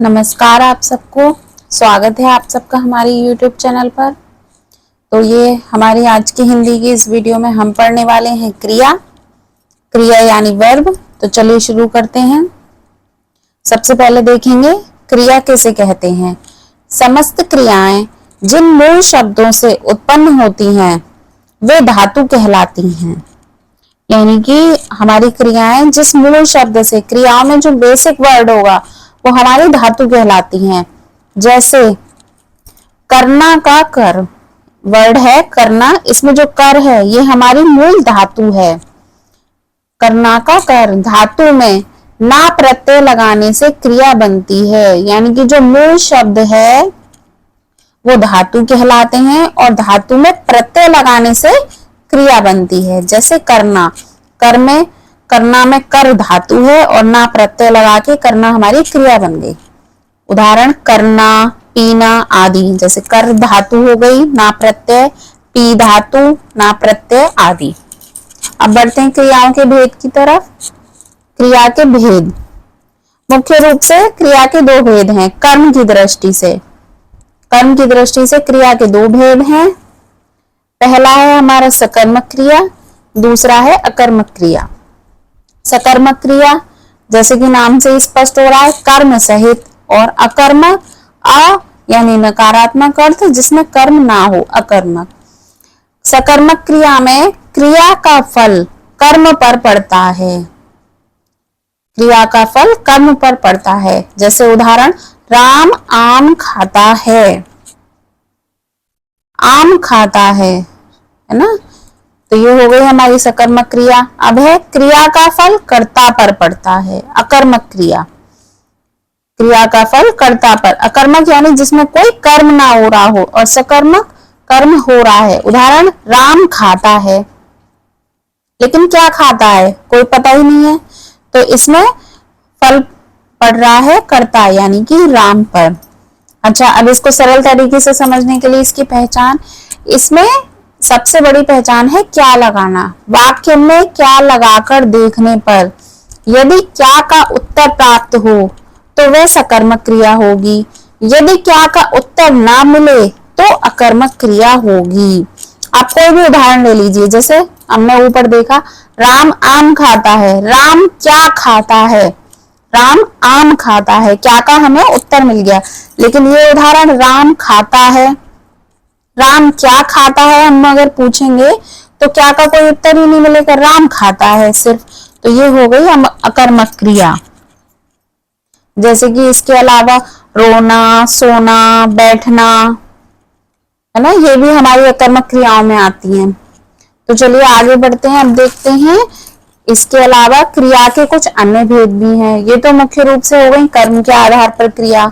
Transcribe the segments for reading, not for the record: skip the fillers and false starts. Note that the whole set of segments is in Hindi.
नमस्कार आप सबको। स्वागत है आप सबका हमारी YouTube चैनल पर। तो ये हमारी आज की हिंदी की इस वीडियो में हम पढ़ने वाले हैं क्रिया यानी वर्ब। तो चलिए शुरू करते हैं। सबसे पहले देखेंगे क्रिया किसे कहते हैं। समस्त क्रियाएं जिन मूल शब्दों से उत्पन्न होती हैं वे धातु कहलाती हैं। यानी कि हमारी क्रियाएं जिस मूल शब्द से, क्रियाओं में जो बेसिक वर्ड होगा वो हमारी धातु कहलाती हैं। जैसे करना का कर वर्ड है करना, इसमें जो कर है ये हमारी मूल धातु है। करना का कर धातु में ना प्रत्यय लगाने से क्रिया बनती है। यानी कि जो मूल शब्द है वो धातु कहलाते हैं और धातु में प्रत्यय लगाने से क्रिया बनती है। जैसे करना, करना में कर धातु है और ना प्रत्यय लगा के करना हमारी क्रिया बन गई। उदाहरण करना, पीना आदि। जैसे कर धातु हो गई ना प्रत्यय, पी धातु ना प्रत्यय आदि। अब बढ़ते हैं क्रियाओं के भेद की तरफ। क्रिया के भेद मुख्य रूप से क्रिया के दो भेद हैं। कर्म की दृष्टि से क्रिया के दो भेद हैं। पहला है हमारा सकर्मक क्रिया, दूसरा है अकर्मक क्रिया। सकर्मक क्रिया जैसे कि नाम से स्पष्ट हो रहा है कर्म सहित, और अकर्मक यानी नकारात्मक अर्थ जिसमें कर्म ना हो, अकर्मक। सकर्मक क्रिया में क्रिया का फल कर्म पर पड़ता है। क्रिया का फल कर्म पर पड़ता है। जैसे उदाहरण राम आम खाता है, आम खाता है ना। तो ये हो गई हमारी सकर्मक क्रिया। अब है क्रिया का फल कर्ता पर पड़ता है, अकर्मक क्रिया। क्रिया का फल कर्ता पर, अकर्मक यानी जिसमें कोई कर्म ना हो रहा हो, और सकर्मक कर्म हो रहा है। उदाहरण राम खाता है, लेकिन क्या खाता है कोई पता ही नहीं है, तो इसमें फल पड़ रहा है कर्ता यानी कि राम पर। अच्छा, अब इसको सरल तरीके से समझने के लिए इसकी पहचान, इसमें सबसे बड़ी पहचान है क्या लगाना। वाक्य में क्या लगाकर देखने पर यदि क्या का उत्तर प्राप्त हो तो वह सकर्मक क्रिया होगी, यदि क्या का उत्तर ना मिले तो अकर्मक क्रिया होगी। आप कोई भी उदाहरण ले लीजिए। जैसे हमने ऊपर देखा राम आम खाता है, राम क्या खाता है, राम आम खाता है, क्या का हमें उत्तर मिल गया। लेकिन ये उदाहरण राम खाता है, राम क्या खाता है हम अगर पूछेंगे तो क्या का कोई उत्तर ही नहीं मिलेगा, राम खाता है सिर्फ। तो ये हो गई हम अकर्मक क्रिया। जैसे कि इसके अलावा रोना, सोना, बैठना है ना, ये भी हमारी अकर्मक क्रियाओं में आती हैं। तो चलिए आगे बढ़ते हैं। अब देखते हैं इसके अलावा क्रिया के कुछ अन्य भेद भी हैं। ये तो मुख्य रूप से हो गई कर्म के आधार पर क्रिया।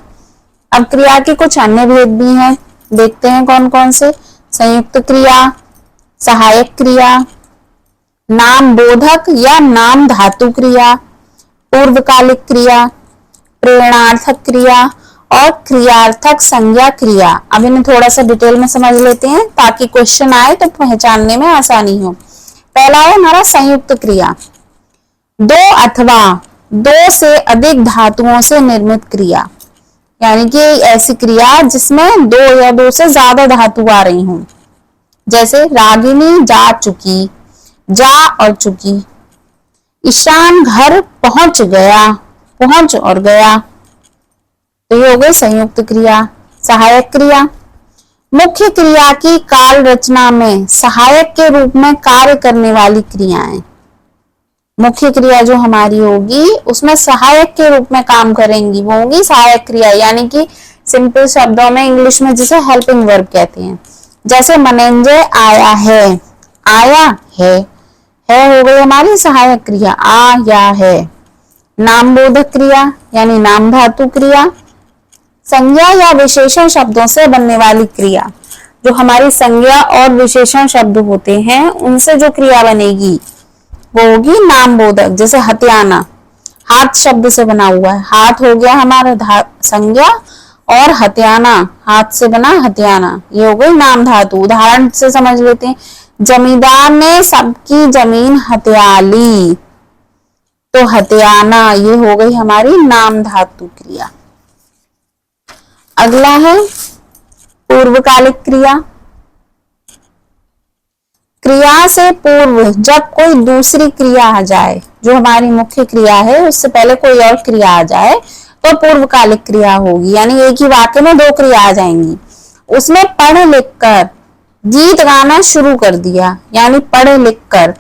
अब क्रिया के कुछ अन्य भेद भी हैं, देखते हैं कौन कौन से। संयुक्त क्रिया, सहायक क्रिया, नाम बोधक या नाम धातु क्रिया, पूर्वकालिक क्रिया, प्रेरणार्थक क्रिया और क्रियार्थक संज्ञा क्रिया। अब इन्हें थोड़ा सा डिटेल में समझ लेते हैं ताकि क्वेश्चन आए तो पहचानने में आसानी हो। पहला है हमारा संयुक्त क्रिया, दो अथवा दो से अधिक धातुओं से निर्मित क्रिया। यानी कि ऐसी क्रिया जिसमें दो या दो से ज्यादा धातु आ रही हों। जैसे रागिनी जा चुकी, जा और चुकी। ईशान घर पहुंच गया, पहुंच और गया। तो ये हो गई संयुक्त क्रिया। सहायक क्रिया, मुख्य क्रिया की काल रचना में सहायक के रूप में कार्य करने वाली क्रियाएं। मुख्य क्रिया जो हमारी होगी उसमें सहायक के रूप में काम करेंगी, वो होगी सहायक क्रिया। यानी कि सिंपल शब्दों में इंग्लिश में जिसे हेल्पिंग वर्ब कहते हैं। जैसे मनंजय आया है, आया है हो गई हमारी सहायक क्रिया, आया है। नाम बोधक क्रिया यानी नाम धातु क्रिया, संज्ञा या विशेषण शब्दों से बनने वाली क्रिया। जो हमारी संज्ञा और विशेषण शब्द होते हैं उनसे जो क्रिया बनेगी वो होगी नाम बोधक। जैसे हत्याना, हाथ शब्द से बना हुआ है, हाथ हो गया हमारा संज्ञा, और हत्याना हाथ से बना हत्याना, ये हो गई नाम धातु। उदाहरण से समझ लेते हैं। जमींदार ने सबकी जमीन हत्या ली, तो हत्याना ये हो गई हमारी नाम धातु क्रिया। अगला है पूर्वकालिक क्रिया। क्रिया से पूर्व जब कोई दूसरी क्रिया आ जाए, जो हमारी मुख्य क्रिया है उससे पहले कोई और क्रिया आ जाए तो पूर्वकालिक क्रिया होगी। यानी एक ही वाक्य में दो क्रिया आ जाएंगी। उसमें पढ़ लिख कर गीत गाना शुरू कर दिया, यानी पढ़ लिख कर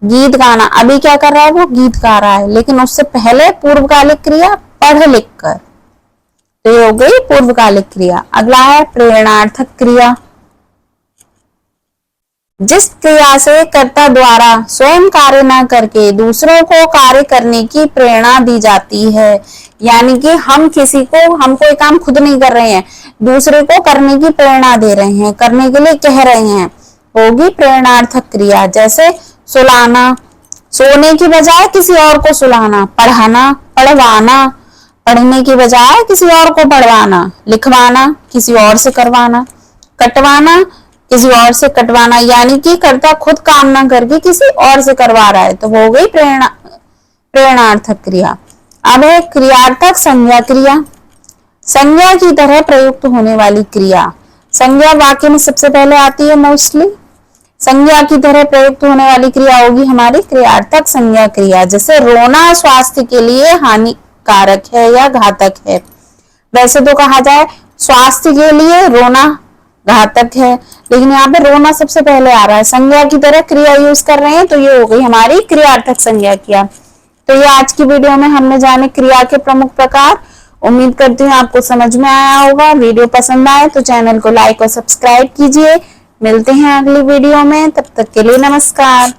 गीत गाना। अभी क्या कर रहा है, वो गीत गा रहा है, लेकिन उससे पहले पूर्वकालिक क्रिया पढ़ लिख कर, तो ये हो गई पूर्वकालिक क्रिया। अगला है प्रेरणार्थक क्रिया। जिस क्रिया से कर्ता द्वारा स्वयं कार्य न करके दूसरों को कार्य करने की प्रेरणा दी जाती है, यानी कि हम कोई काम खुद नहीं कर रहे हैं, दूसरे को करने की प्रेरणा दे रहे हैं, करने के लिए कह रहे हैं, होगी प्रेरणार्थक क्रिया। जैसे सुलाना, सोने की बजाय किसी और को सुलाना, पढ़ाना, पढ़वाना, पढ़ने की बजाय किसी और को पढ़वाना, लिखवाना, किसी और से करवाना, कटवाना, किसी और से कटवाना, यानी कि कर्ता खुद काम ना करके किसी और से करवा रहा है, तो हो गई प्रेरणार्थक क्रिया। अब है क्रियार्थक संज्ञा क्रिया। संज्ञा की तरह प्रयुक्त होने वाली क्रिया। संज्ञा वाक्य में सबसे पहले आती है मोस्टली। संज्ञा की तरह प्रयुक्त होने वाली क्रिया होगी हमारी क्रियार्थक संज्ञा क्रिया। जैसे रोना स्वास्थ्य के लिए हानिकारक है या घातक है। वैसे तो कहा जाए स्वास्थ्य के लिए रोना घातक है, लेकिन यहाँ पे रोना सबसे पहले आ रहा है, संज्ञा की तरह क्रिया यूज कर रहे हैं, तो ये हो गई हमारी क्रियार्थक संज्ञा क्रिया। तो ये आज की वीडियो में हमने जाने क्रिया के प्रमुख प्रकार। उम्मीद करती हूँ आपको समझ में आया होगा। वीडियो पसंद आए तो चैनल को लाइक और सब्सक्राइब कीजिए। मिलते हैं अगली वीडियो में, तब तक के लिए नमस्कार।